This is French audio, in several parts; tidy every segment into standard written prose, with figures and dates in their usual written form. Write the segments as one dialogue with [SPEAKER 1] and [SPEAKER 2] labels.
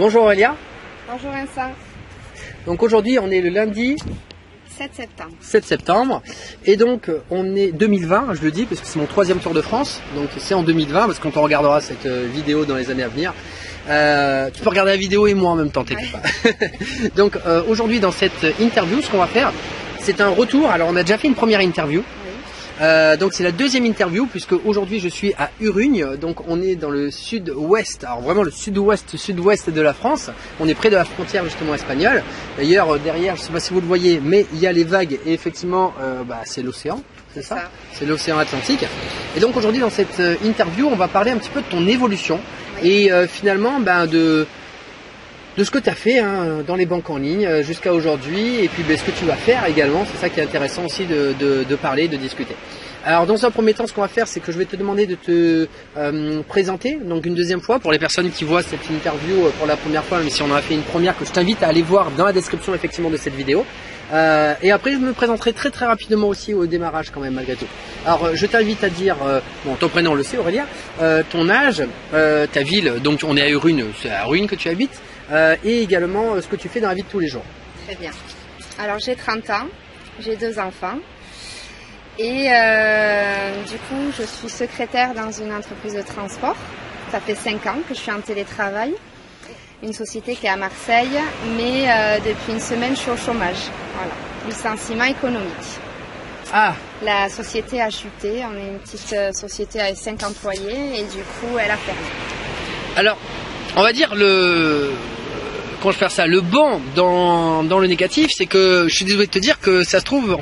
[SPEAKER 1] Bonjour Aurélia.
[SPEAKER 2] Bonjour Vincent.
[SPEAKER 1] Donc aujourd'hui on est le lundi
[SPEAKER 2] 7 septembre.
[SPEAKER 1] 7 septembre et donc on est 2020, je le dis parce que c'est mon 3e Tour de France, donc c'est en 2020 parce que quand on regardera cette vidéo dans les années à venir, tu peux regarder la vidéo et moi en même temps, t'inquiète pas. Donc aujourd'hui dans cette interview, ce qu'on va faire, c'est un retour. Alors on a déjà fait une première interview. Donc c'est la 2e interview puisque aujourd'hui je suis à Urugne, donc on est dans le sud-ouest, alors vraiment le sud-ouest de la France, on est près de la frontière justement espagnole. D'ailleurs derrière, je ne sais pas si vous le voyez, mais il y a les vagues et effectivement c'est l'océan, c'est ça, c'est l'océan Atlantique. Et donc aujourd'hui dans cette interview on va parler un petit peu de ton évolution et finalement de ce que tu as fait dans les banques en ligne jusqu'à aujourd'hui et puis ce que tu vas faire également. C'est ça qui est intéressant aussi de parler, de discuter. Alors dans un premier temps, ce qu'on va faire, c'est que je vais te demander de te présenter donc une deuxième fois pour les personnes qui voient cette interview pour la première fois, même si on en a fait une première que je t'invite à aller voir dans la description effectivement de cette vidéo. Et après je me présenterai très rapidement aussi au démarrage quand même malgré tout. Alors je t'invite à dire, ton prénom on le sait Aurélia, ton âge, ta ville, donc on est à Urugne, c'est à Urugne que tu habites. Et également ce que tu fais dans la vie de tous les jours.
[SPEAKER 2] Très bien. Alors j'ai 30 ans, j'ai 2 enfants et du coup je suis secrétaire dans une entreprise de transport. Ça fait 5 ans que je suis en télétravail, une société qui est à Marseille, mais depuis une semaine je suis au chômage. Voilà, licenciement économique.
[SPEAKER 1] Ah.
[SPEAKER 2] La société a chuté, on est une petite société avec 5 employés et du coup elle a fermé.
[SPEAKER 1] Alors, on va dire quand je fais ça, le bon dans le négatif, c'est que je suis désolé de te dire que ça se trouve,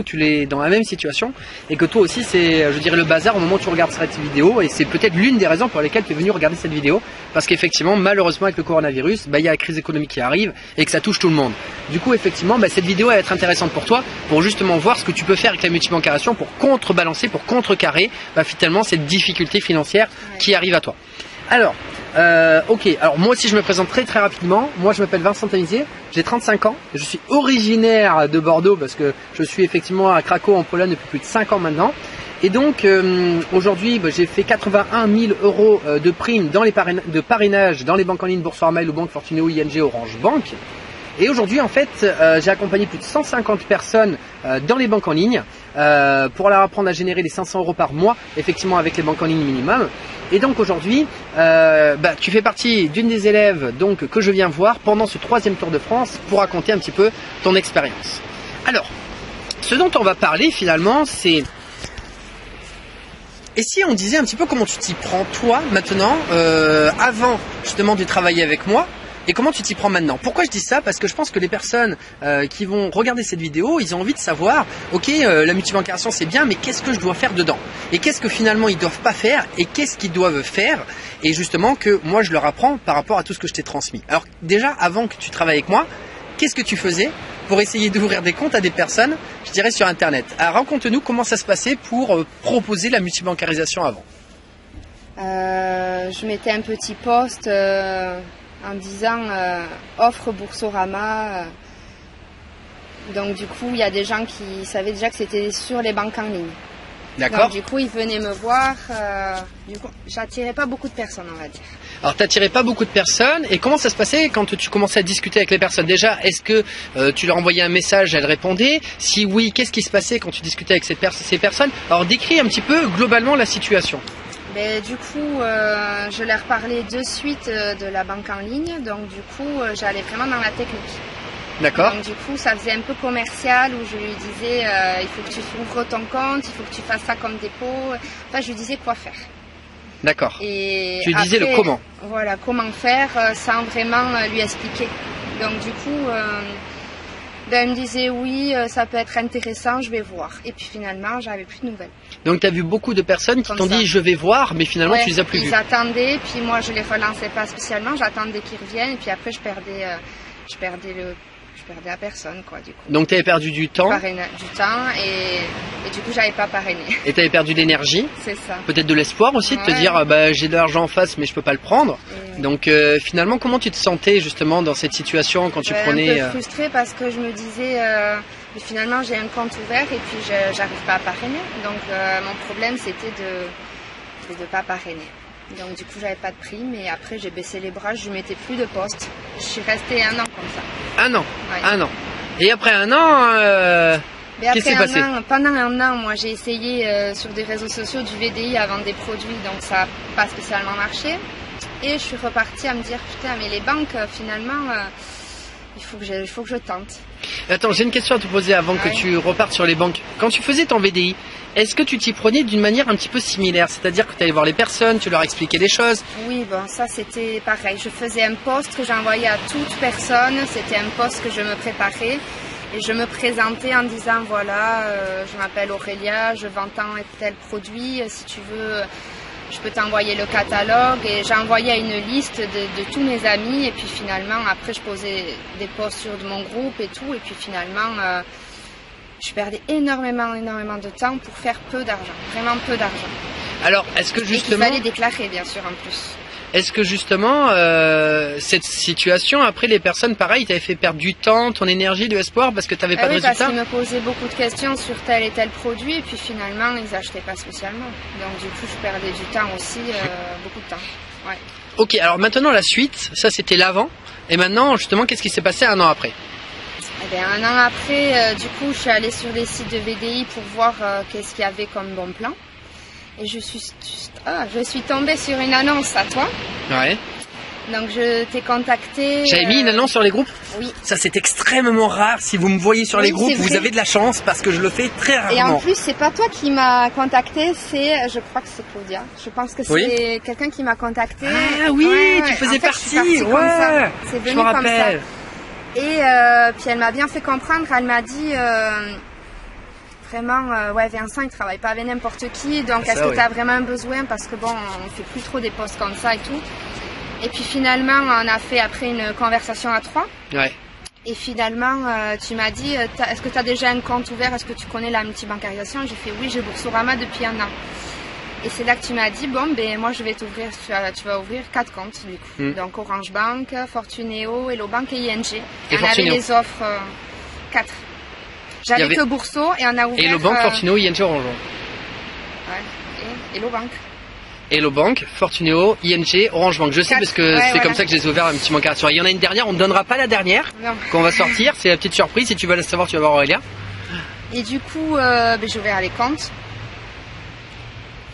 [SPEAKER 1] tu es dans la même situation et que toi aussi c'est, je dirais, le bazar au moment où tu regardes cette vidéo et c'est peut-être l'une des raisons pour lesquelles tu es venu regarder cette vidéo parce qu'effectivement, malheureusement avec le coronavirus, il y a la crise économique qui arrive et que ça touche tout le monde. Du coup, effectivement, cette vidéo va être intéressante pour toi pour justement voir ce que tu peux faire avec la multibancarisation pour contrebalancer, pour contrecarrer finalement cette difficulté financière qui arrive à toi. Alors, ok, alors moi aussi je me présente très rapidement. Moi je m'appelle Vincent Tamizier, j'ai 35 ans, je suis originaire de Bordeaux parce que je suis effectivement à Cracow en Pologne depuis plus de 5 ans maintenant. Et donc aujourd'hui j'ai fait 81 000 € de primes de parrainage dans les banques en ligne Boursorama, ou Banque Fortuneo, ING, Orange Bank. Et aujourd'hui en fait j'ai accompagné plus de 150 personnes dans les banques en ligne pour leur apprendre à générer les 500 € par mois effectivement avec les banques en ligne minimum. Et donc aujourd'hui tu fais partie d'une des élèves donc que je viens voir pendant ce 3e Tour de France pour raconter un petit peu ton expérience. Alors ce dont on va parler finalement c'est, et si on disait un petit peu comment tu t'y prends toi maintenant avant justement de travailler avec moi. Et comment tu t'y prends maintenant? Pourquoi je dis ça? Parce que je pense que les personnes qui vont regarder cette vidéo, ils ont envie de savoir, ok, la multibancarisation c'est bien, mais qu'est-ce que je dois faire dedans? Et qu'est-ce que finalement ils doivent pas faire? Et qu'est-ce qu'ils doivent faire? Et justement que moi je leur apprends par rapport à tout ce que je t'ai transmis. Alors déjà, avant que tu travailles avec moi, qu'est-ce que tu faisais pour essayer d'ouvrir des comptes à des personnes, je dirais, sur Internet? Alors raconte-nous comment ça se passait pour proposer la multibancarisation avant.
[SPEAKER 2] Je mettais un petit post en disant offre Boursorama. Donc du coup, il y a des gens qui savaient déjà que c'était sur les banques en ligne.
[SPEAKER 1] D'accord.
[SPEAKER 2] Donc du coup, ils venaient me voir. Du coup, j'attirais pas beaucoup de personnes, on va dire.
[SPEAKER 1] Alors, tu n'attirais pas beaucoup de personnes. Et comment ça se passait quand tu commençais à discuter avec les personnes? Déjà, est-ce que tu leur envoyais un message, elles répondaient? Si oui, qu'est-ce qui se passait quand tu discutais avec ces personnes? Alors, décris un petit peu globalement la situation.
[SPEAKER 2] Du coup, je leur parlais de suite de la banque en ligne, donc du coup, j'allais vraiment dans la technique.
[SPEAKER 1] D'accord.
[SPEAKER 2] Donc du coup, ça faisait un peu commercial où je lui disais il faut que tu ouvres ton compte, il faut que tu fasses ça comme dépôt. Enfin, je lui disais quoi faire.
[SPEAKER 1] D'accord.
[SPEAKER 2] Et
[SPEAKER 1] tu disais le comment.
[SPEAKER 2] Voilà, comment faire sans vraiment lui expliquer. Donc du coup, elle me disait oui, ça peut être intéressant, je vais voir. Et puis finalement, j'avais plus de nouvelles.
[SPEAKER 1] Donc tu as vu beaucoup de personnes qui t'ont dit je vais voir, mais finalement tu les as plus vus.
[SPEAKER 2] Ils attendaient, puis moi je les relançais pas spécialement, j'attendais qu'ils reviennent, et puis après je perdais la personne, quoi, du coup.
[SPEAKER 1] Donc tu avais perdu du temps.
[SPEAKER 2] Du temps et du coup j'avais pas parrainé.
[SPEAKER 1] Et tu avais perdu de l'énergie.
[SPEAKER 2] C'est ça.
[SPEAKER 1] Peut-être de l'espoir aussi, de te dire j'ai de l'argent en face mais je peux pas le prendre. Donc finalement comment tu te sentais justement dans cette situation quand tu prenais...
[SPEAKER 2] Un peu frustrée parce que je me disais finalement j'ai un compte ouvert et puis j'arrive pas à parrainer. Donc mon problème c'était de ne pas parrainer. Donc du coup, j'avais pas de prime et après j'ai baissé les bras, je mettais plus de poste. Je suis restée 1 an comme ça.
[SPEAKER 1] 1 an,
[SPEAKER 2] Ouais.
[SPEAKER 1] 1 an. Et après 1 an,
[SPEAKER 2] Mais
[SPEAKER 1] qu'est-ce qui s'est passé?
[SPEAKER 2] pendant 1 an, moi j'ai essayé sur des réseaux sociaux du VDI à vendre des produits, donc ça n'a pas spécialement marché. Et je suis repartie à me dire, putain, mais les banques, finalement, il faut que je tente.
[SPEAKER 1] Attends, j'ai une question à te poser avant que tu repartes sur les banques. Quand tu faisais ton VDI, est-ce que tu t'y prenais d'une manière un petit peu similaire? C'est-à-dire que tu allais voir les personnes, tu leur expliquais les choses?
[SPEAKER 2] Oui, bon, ça c'était pareil. Je faisais un post que j'envoyais à toute personne. C'était un post que je me préparais. Et je me présentais en disant, voilà, je m'appelle Aurélia, je vends tant et tel produit. Si tu veux, je peux t'envoyer le catalogue. Et j'envoyais une liste de tous mes amis. Et puis finalement, après, je posais des posts sur mon groupe et tout. Et puis finalement, je perdais énormément de temps pour faire peu d'argent. Vraiment peu d'argent.
[SPEAKER 1] Alors, est-ce que justement...
[SPEAKER 2] Et qu'il fallait déclarer, bien sûr, en plus.
[SPEAKER 1] Est-ce que justement, cette situation, après les personnes, pareil, t'avaient fait perdre du temps, ton énergie, de l'espoir, parce que tu n'avais pas de résultat?
[SPEAKER 2] Parce qu'ils me posaient beaucoup de questions sur tel et tel produit, et puis finalement, ils n'achetaient pas spécialement. Donc du coup, je perdais du temps aussi, beaucoup de temps. Ouais.
[SPEAKER 1] Ok, alors maintenant la suite, ça c'était l'avant, et maintenant, justement, qu'est-ce qui s'est passé 1 an après?
[SPEAKER 2] Eh bien, 1 an après, du coup, je suis allée sur les sites de VDI pour voir qu'est-ce qu'il y avait comme bon plan. Et je suis tombée sur une annonce à toi.
[SPEAKER 1] Ouais.
[SPEAKER 2] Donc je t'ai contacté.
[SPEAKER 1] J'avais mis une annonce sur les groupes?
[SPEAKER 2] Oui.
[SPEAKER 1] Ça c'est extrêmement rare. Si vous me voyez sur les groupes, vous avez de la chance parce que je le fais très rarement.
[SPEAKER 2] Et en plus, c'est pas toi qui m'as contacté, je crois que c'est Claudia. Je pense que c'est quelqu'un qui m'a contacté.
[SPEAKER 1] Ah oui, tu faisais partie. Ouais.
[SPEAKER 2] C'est venu comme ça. Et puis elle m'a bien fait comprendre. Elle m'a dit. Vraiment, Vincent, il travaille pas avec n'importe qui, donc est-ce que tu as vraiment besoin? Parce que bon, on fait plus trop des posts comme ça et tout. Et puis finalement, on a fait après une conversation à 3.
[SPEAKER 1] Ouais.
[SPEAKER 2] Et finalement, tu m'as dit, est-ce que tu as déjà un compte ouvert? Est-ce que tu connais la multibancarisation? J'ai fait oui, j'ai Boursorama depuis 1 an. Et c'est là que tu m'as dit, bon, ben moi je vais t'ouvrir, tu vas ouvrir 4 comptes du coup. Donc Orange Bank, Fortuneo, Hello Bank et ING. Et on avait les offres 4. J'avais que Bourso et on a ouvert...
[SPEAKER 1] Hello Bank, Fortuneo, ING, Orange.
[SPEAKER 2] Ouais, et Hello Bank.
[SPEAKER 1] Hello Bank, Fortuneo, ING, Orange Bank. Je sais parce que c'est comme ça que j'ai ouvert un petit banque. Il y en a une dernière, on ne donnera pas la dernière qu'on va sortir. C'est la petite surprise. Si tu veux la savoir, tu vas voir Aurélia.
[SPEAKER 2] Et du coup, j'ai ouvert les comptes.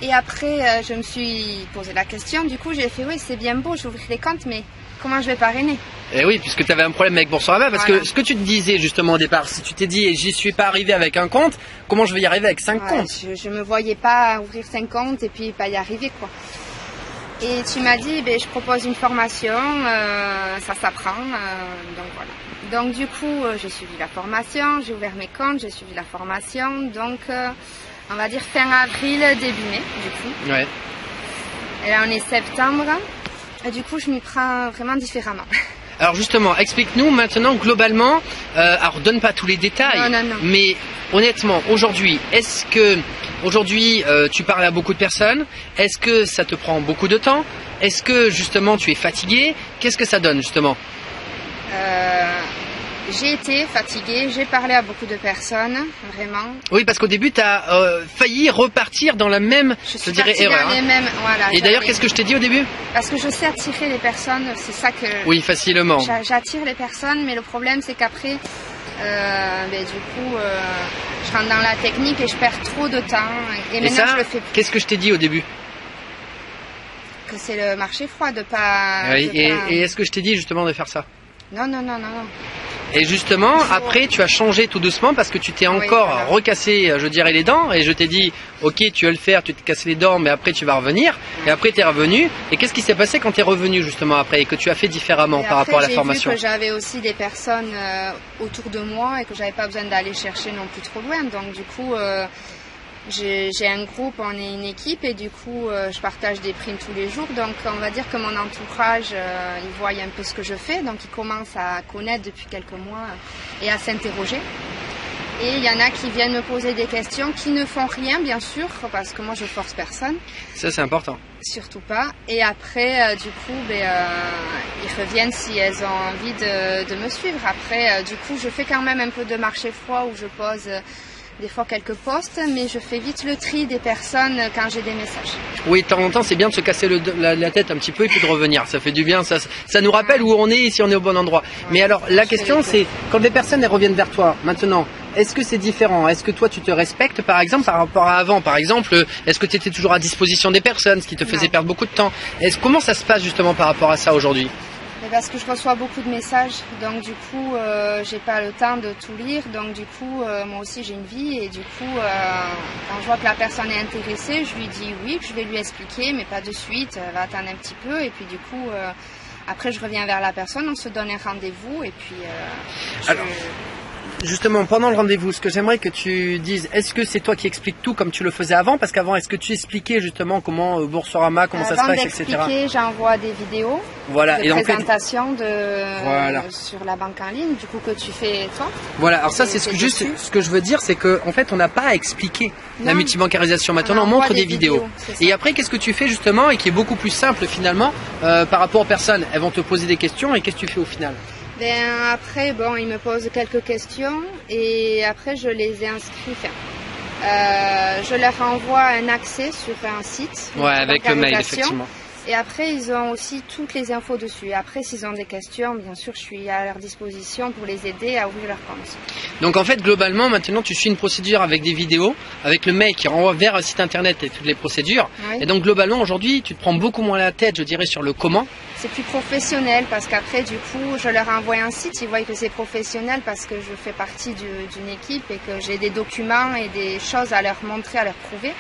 [SPEAKER 2] Et après, je me suis posé la question. Du coup, j'ai fait, oui, c'est bien beau, j'ouvre les comptes, mais comment je vais parrainer?
[SPEAKER 1] Eh oui, puisque tu avais un problème avec Boursorama, parce que ce que tu te disais justement au départ, si tu t'es dit j'y suis pas arrivé avec un compte, comment je vais y arriver avec 5 comptes?
[SPEAKER 2] Je me voyais pas ouvrir 5 comptes et puis pas y arriver quoi. Et tu m'as dit, je propose une formation, ça s'apprend, donc voilà. Donc du coup, j'ai suivi la formation, j'ai ouvert mes comptes, j'ai suivi la formation, donc on va dire fin avril, début mai du coup.
[SPEAKER 1] Ouais.
[SPEAKER 2] Et là on est septembre, et du coup je m'y prends vraiment différemment.
[SPEAKER 1] Alors justement, explique-nous maintenant globalement, alors donne pas tous les détails,
[SPEAKER 2] non.
[SPEAKER 1] mais honnêtement, aujourd'hui, est-ce que tu parles à beaucoup de personnes? Est-ce que ça te prend beaucoup de temps? Est-ce que justement tu es fatigué? Qu'est-ce que ça donne justement?
[SPEAKER 2] J'ai été fatiguée, j'ai parlé à beaucoup de personnes, vraiment.
[SPEAKER 1] Oui, parce qu'au début, tu as failli repartir dans la même, je dirais, erreur.
[SPEAKER 2] Dans les mêmes, voilà,
[SPEAKER 1] et d'ailleurs, qu'est-ce que je t'ai dit au début?
[SPEAKER 2] Parce que je sais attirer les personnes, c'est ça que...
[SPEAKER 1] Oui, facilement.
[SPEAKER 2] J'attire les personnes, mais le problème, c'est qu'après, du coup, je rentre dans la technique et je perds trop de temps. Et maintenant, je le fais plus.
[SPEAKER 1] Qu'est-ce que je t'ai dit au début?
[SPEAKER 2] Que c'est le marché froid, de pas...
[SPEAKER 1] Oui, et est-ce que je t'ai dit justement de faire ça?
[SPEAKER 2] Non.
[SPEAKER 1] Et justement, après, tu as changé tout doucement parce que tu t'es encore recassé, je dirais, les dents. Et je t'ai dit, ok, tu vas le faire, tu t'es cassé les dents, mais après, tu vas revenir. Et après, tu es revenu. Et qu'est-ce qui s'est passé quand tu es revenu, justement, après, et que tu as fait différemment par rapport à la formation?
[SPEAKER 2] J'ai vu que j'avais aussi des personnes autour de moi et que j'avais pas besoin d'aller chercher non plus trop loin. Donc, du coup... j'ai un groupe, on est une équipe et du coup je partage des primes tous les jours, donc on va dire que mon entourage ils voient un peu ce que je fais, donc ils commencent à connaître depuis quelques mois et à s'interroger. Et il y en a qui viennent me poser des questions qui ne font rien bien sûr, parce que moi je force personne.
[SPEAKER 1] Ça c'est important.
[SPEAKER 2] Surtout pas. Et après du coup ils reviennent si elles ont envie de me suivre. Après du coup je fais quand même un peu de marché froid où je pose des fois quelques posts, mais je fais vite le tri des personnes quand j'ai des messages.
[SPEAKER 1] Oui, de temps en temps, c'est bien de se casser la tête un petit peu et puis de revenir. Ça fait du bien, ça nous rappelle où on est et si on est au bon endroit. Ouais. Mais alors, la question c'est, quand les personnes elles reviennent vers toi, maintenant, est-ce que c'est différent? Est-ce que toi tu te respectes par exemple par rapport à avant? Par exemple, est-ce que tu étais toujours à disposition des personnes, ce qui te faisait perdre beaucoup de temps? Comment ça se passe justement par rapport à ça aujourd'hui?
[SPEAKER 2] Parce que je reçois beaucoup de messages, donc du coup j'ai pas le temps de tout lire, donc du coup moi aussi j'ai une vie et du coup quand je vois que la personne est intéressée, je lui dis oui, que je vais lui expliquer, mais pas de suite, elle va attendre un petit peu et puis du coup après je reviens vers la personne, on se donne un rendez-vous et puis
[SPEAKER 1] Alors, justement, pendant le rendez-vous, ce que j'aimerais que tu dises, est-ce que c'est toi qui expliques tout comme tu le faisais avant? Parce qu'avant, est-ce que tu expliquais justement comment Boursorama, comment ça se passe, etc.
[SPEAKER 2] Avant d'expliquer, j'envoie des vidéos de présentation sur la banque en ligne, du coup que tu fais toi.
[SPEAKER 1] Voilà, alors ça c'est ce que je veux dire, c'est qu'en fait on n'a pas à expliquer la multibancarisation. Maintenant on montre des vidéos. Et après qu'est-ce que tu fais justement et qui est beaucoup plus simple finalement par rapport aux personnes? Elles vont te poser des questions et qu'est-ce que tu fais au final?
[SPEAKER 2] Après, bon, ils me posent quelques questions et après je les ai inscrits. Je leur envoie un accès sur un site.
[SPEAKER 1] Ouais, avec le mail, effectivement.
[SPEAKER 2] Et après, ils ont aussi toutes les infos dessus. Et après, s'ils ont des questions, bien sûr, je suis à leur disposition pour les aider à ouvrir leur compte.
[SPEAKER 1] Donc en fait, globalement, maintenant, tu suis une procédure avec des vidéos, avec le mail qui renvoie vers un site internet et toutes les procédures. Oui. Et donc globalement, aujourd'hui, tu te prends beaucoup moins la tête, je dirais, sur le comment.
[SPEAKER 2] C'est plus professionnel parce qu'après, du coup, je leur envoie un site, ils voient que c'est professionnel parce que je fais partie d'une équipe et que j'ai des documents et des choses à leur montrer, à leur prouver.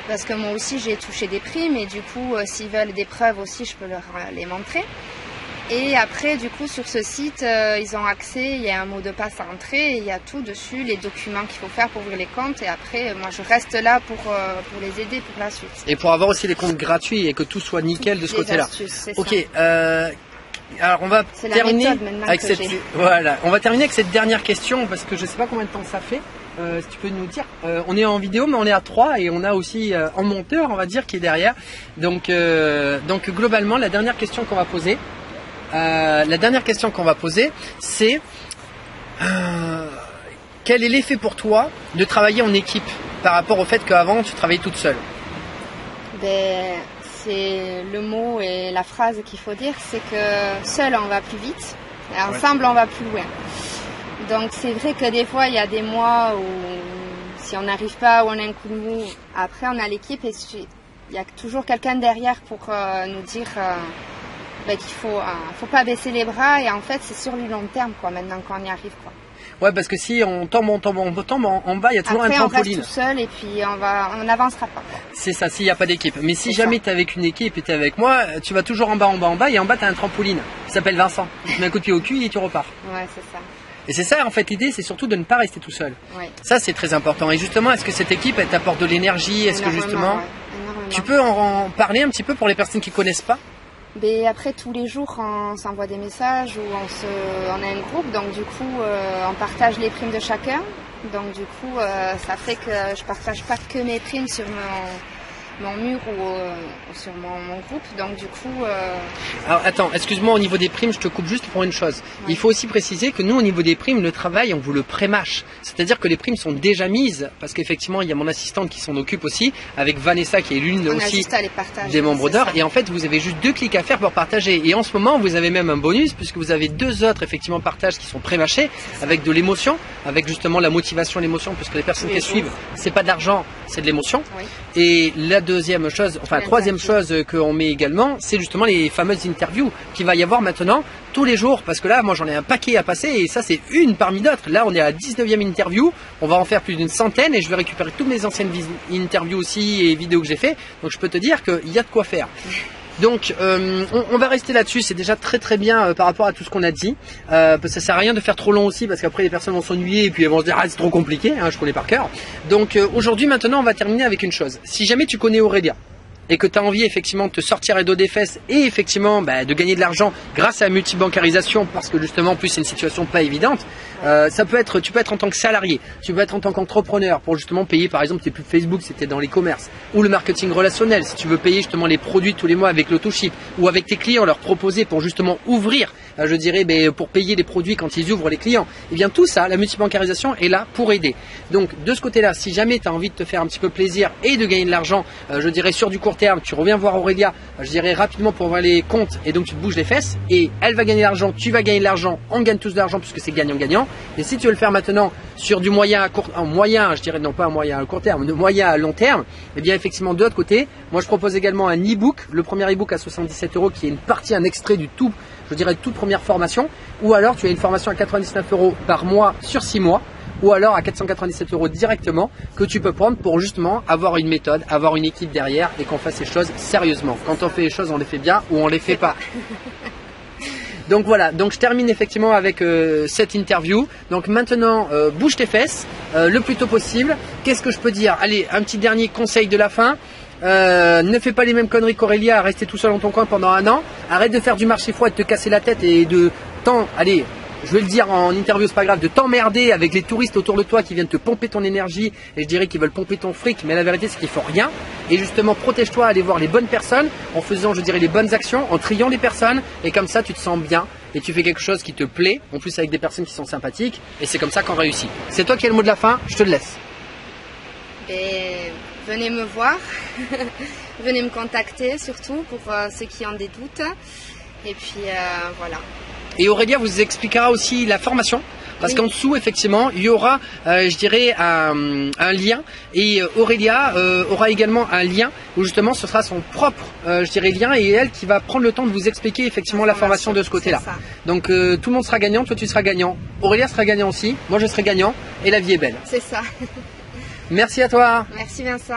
[SPEAKER 2] Parce que moi aussi j'ai touché des primes et du coup s'ils veulent des preuves aussi je peux leur les montrer. Et après du coup sur ce site ils ont accès, il y a un mot de passe à entrer et il y a tout dessus, les documents qu'il faut faire pour ouvrir les comptes et après moi je reste là pour les aider pour la suite.
[SPEAKER 1] Et pour avoir aussi les comptes gratuits et que tout soit nickel de ce côté-là. Ok, alors on va terminer avec on va terminer avec cette dernière question parce que je ne sais pas combien de temps ça fait. Si tu peux nous dire, on est en vidéo mais on est à 3 et on a aussi un monteur on va dire qui est derrière. Donc globalement la dernière question qu'on va poser, c'est quel est l'effet pour toi de travailler en équipe par rapport au fait qu'avant tu travaillais toute seule?
[SPEAKER 2] C'est le mot et la phrase qu'il faut dire, c'est que seul on va plus vite et ensemble on va plus loin. Donc c'est vrai que des fois il y a des mois où si on n'arrive pas ou on a un coup de mou, après on a l'équipe et il y a toujours quelqu'un derrière pour nous dire qu'il faut pas baisser les bras et en fait c'est sur le long terme quoi maintenant qu'on y arrive quoi.
[SPEAKER 1] Ouais parce que si on tombe en bas il y a toujours
[SPEAKER 2] après,
[SPEAKER 1] un trampoline.
[SPEAKER 2] On reste tout seul et puis on n'avancera pas.
[SPEAKER 1] C'est ça s'il n'y a pas d'équipe. Mais si jamais tu es avec une équipe et tu es avec moi, tu vas toujours en bas et en bas tu as un trampoline. Il s'appelle Vincent. Tu mets un coup de pied au cul et tu repars.
[SPEAKER 2] Ouais c'est ça.
[SPEAKER 1] Et c'est ça en fait l'idée, c'est surtout de ne pas rester tout seul. Oui. Ça c'est très important. Et justement, est-ce que cette équipe elle t'apporte de l'énergie? Est-ce que justement tu peux en parler un petit peu pour les personnes qui connaissent pas?
[SPEAKER 2] Mais après tous les jours on s'envoie des messages ou on a un groupe donc du coup on partage les primes de chacun. Donc du coup ça fait que je partage pas que mes primes sur mon mur ou sur mon groupe, donc du coup...
[SPEAKER 1] Alors attends, excuse-moi, au niveau des primes, je te coupe juste pour une chose. Ouais. Il faut aussi préciser que nous, au niveau des primes, le travail, on vous le pré-mâche. C'est-à-dire que les primes sont déjà mises, parce qu'effectivement, il y a mon assistante qui s'en occupe aussi, avec Vanessa, qui est l'une aussi des membres d'or. Et en fait, vous avez juste 2 clics à faire pour partager. Et en ce moment, vous avez même un bonus, puisque vous avez 2 autres, effectivement, partages qui sont pré-mâchés, avec de l'émotion, avec justement la motivation et l'émotion, puisque les personnes qui suivent, c'est pas de l'argent, c'est de l'émotion. Oui. Et la deuxième chose, enfin la troisième chose qu'on met également, c'est justement les fameuses interviews qu'il va y avoir maintenant tous les jours. Parce que là, moi j'en ai un paquet à passer et ça c'est une parmi d'autres. Là on est à la 19e interview, on va en faire plus d'une centaine et je vais récupérer toutes mes anciennes interviews aussi et vidéos que j'ai fait. Donc je peux te dire qu'il y a de quoi faire. Donc on va rester là-dessus, c'est déjà très très bien par rapport à tout ce qu'on a dit, parce que ça sert à rien de faire trop long aussi parce qu'après les personnes vont s'ennuyer et puis elles vont se dire ah c'est trop compliqué, hein, je connais par cœur. Donc aujourd'hui maintenant on va terminer avec une chose, si jamais tu connais Aurélia, et que tu as envie effectivement de te sortir les dos des fesses et effectivement de gagner de l'argent grâce à la multibancarisation, parce que justement en plus c'est une situation pas évidente, tu peux être en tant que salarié, tu peux être en tant qu'entrepreneur pour justement payer par exemple tes pubs Facebook, c'était dans les commerces, ou le marketing relationnel, si tu veux payer justement les produits tous les mois avec l'autoship, ou avec tes clients leur proposer pour justement ouvrir, je dirais pour payer les produits quand ils ouvrent les clients. Et bien tout ça, la multibancarisation est là pour aider. Donc de ce côté-là, si jamais tu as envie de te faire un petit peu plaisir et de gagner de l'argent, je dirais sur du court terme, tu reviens voir Aurélia, je dirais rapidement pour voir les comptes, et donc tu te bouges les fesses et elle va gagner de l'argent, tu vas gagner de l'argent, on gagne tous de l'argent puisque c'est gagnant-gagnant. Et si tu veux le faire maintenant sur du moyen à court, je dirais non pas un moyen à court terme, de moyen à long terme, et bien effectivement de l'autre côté, moi je propose également un e-book, le premier e-book à 77 € qui est une partie, un extrait du tout, je dirais toute première formation, ou alors tu as une formation à 99 € par mois sur 6 mois, ou alors à 497 € directement que tu peux prendre pour justement avoir une méthode, avoir une équipe derrière et qu'on fasse les choses sérieusement. Quand on fait les choses, on les fait bien ou on les fait pas. Donc voilà, donc je termine effectivement avec cette interview. Donc maintenant, bouge tes fesses le plus tôt possible. Qu'est-ce que je peux dire? Allez, un petit dernier conseil de la fin. Ne fais pas les mêmes conneries qu'Aurélia à rester tout seul dans ton coin pendant un an. Arrête de faire du marché froid et de te casser la tête et allez, je vais le dire en interview, c'est pas grave, de t'emmerder avec les touristes autour de toi qui viennent te pomper ton énergie et je dirais qu'ils veulent pomper ton fric, mais la vérité c'est qu'ils font rien. Et justement, protège-toi, allez voir les bonnes personnes en faisant, je dirais, les bonnes actions, en triant les personnes, et comme ça tu te sens bien et tu fais quelque chose qui te plaît, en plus avec des personnes qui sont sympathiques, et c'est comme ça qu'on réussit. C'est toi qui as le mot de la fin, je te le laisse.
[SPEAKER 2] Et venez me voir, venez me contacter surtout pour ceux qui ont des doutes, et puis voilà.
[SPEAKER 1] Et Aurélia vous expliquera aussi la formation, parce qu'en dessous effectivement il y aura je dirais un lien, et Aurélia aura également un lien où justement ce sera son propre je dirais lien, et elle qui va prendre le temps de vous expliquer effectivement la formation de ce côté là. Donc tout le monde sera gagnant, toi tu seras gagnant, Aurélia sera gagnant aussi, moi je serai gagnant, et la vie est belle.
[SPEAKER 2] C'est ça.
[SPEAKER 1] Merci à toi.
[SPEAKER 2] Merci Vincent.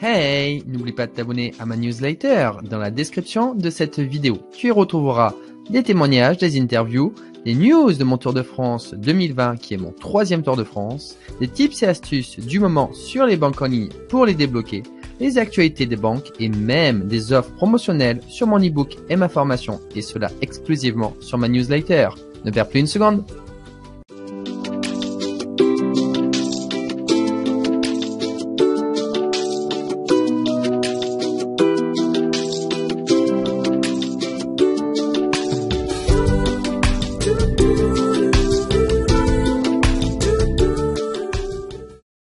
[SPEAKER 3] Hey, n'oublie pas de t'abonner à ma newsletter. Dans la description de cette vidéo, tu y retrouveras des témoignages, des interviews, des news de mon Tour de France 2020 qui est mon 3e Tour de France, des tips et astuces du moment sur les banques en ligne pour les débloquer, les actualités des banques et même des offres promotionnelles sur mon e-book et ma formation, et cela exclusivement sur ma newsletter. Ne perds plus une seconde.